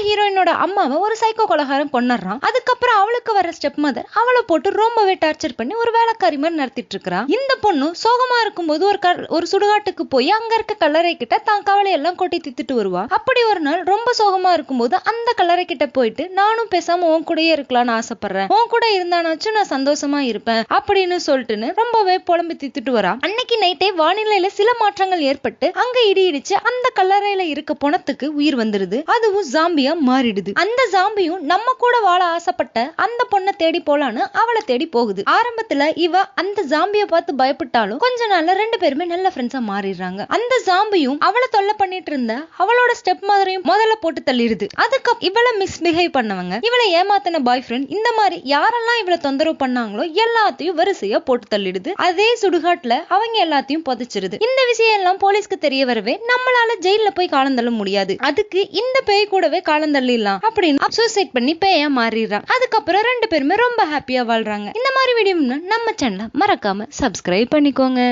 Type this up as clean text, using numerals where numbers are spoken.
ஹீரோயினோட அம்மாவை ஒரு சைக்கோ கொலகாரம் கொண்டுறான். அதுக்கப்புறம் அவளுக்கு வர ஸ்டெப் மதர் அவளை போட்டு ரொம்பவே டார்ச்சர் பண்ணி ஒரு வேலைக்காரி மாதிரி நடத்திட்டு இருக்கா. இந்த பொண்ணு சோகமா இருக்கும்போது ஒரு சுடுகாட்டுக்கு போய் அங்க இருக்க கல்லறை கிட்ட தான் கவலை எல்லாம் கொட்டி தித்துட்டு வருவா. அப்படி ஒரு நாள் ரொம்ப சோகமா இருக்கும்போது அந்த கல்லறை கிட்ட போயிட்டு நானும் பேசாம உன் கூடயே இருக்கலாம்னு ஆசைப்படுறேன், உன் கூட இருந்தானாச்சும் நான் சந்தோஷமா இருப்பேன் அப்படின்னு சொல்லிட்டுன்னு ரொம்பவே புலம்பி தித்துட்டு வரா. அன்னைக்கு நைட்டே வானிலையில சில மாற்றங்கள் ஏற்பட்டு அங்க இடி இடிச்சு அந்த கல்லறையில இருக்க பொணத்துக்கு உயிர் வந்துருது. அதுவும் ஜாம்பியா மாறிடுது. அந்த ஜாம்பியும் நம்ம கூட வாழ ஆசைப்பட்ட அந்த பொண்ணை தேடி போலான்னு அவளை தேடி போகுது. ஆரம்பத்துல இவ அந்த ஜாம்பிய பார்த்து பயப்பட்டாலும் கொஞ்ச நாள்ல ரெண்டு பேருமே நல்ல ஃப்ரெண்ட்ஸா மாறிடுறாங்க. அந்த ஜாம்பியும் அவளை தொல்லை பண்ணிட்டு இருந்த அவளோட ஸ்டெப் மதரையும் முதல்ல போட்டு தள்ளிடுது. அதுக்கு இவளை மிஸ்பிஹேவ் பண்ணவங்க, இவளை ஏமாத்தின பாய் ஃப்ரெண்ட், இந்த மாதிரி யாரெல்லாம் இவளை தொந்தரவு பண்ணாங்களோ எல்லாத்தையும் வரிசையா போட்டு தள்ளிடுது. அதே சுடுகாட்டுல அவங்க எல்லாத்தையும் புதைச்சிருது. இந்த விஷயம் எல்லாம் போலீஸ்க்கு தெரிய வரவே நம்மளால ஜெயில போய் காலம் தள்ள முடியாது, அதுக்கு இந்த பேய் கூடவே காலம் தள்ளிடலாம் அப்படின்னு சூசைட் பண்ணி பேயா மாறிடுறான். அதுக்கப்புறம் ரெண்டு பேருமே ரொம்ப ஹாப்பியா வாழ்றாங்க. இந்த மாதிரி வீடியோ நம்ம சேனலை மறக்காம சப்ஸ்கிரைப் பண்ணிக்கோங்க.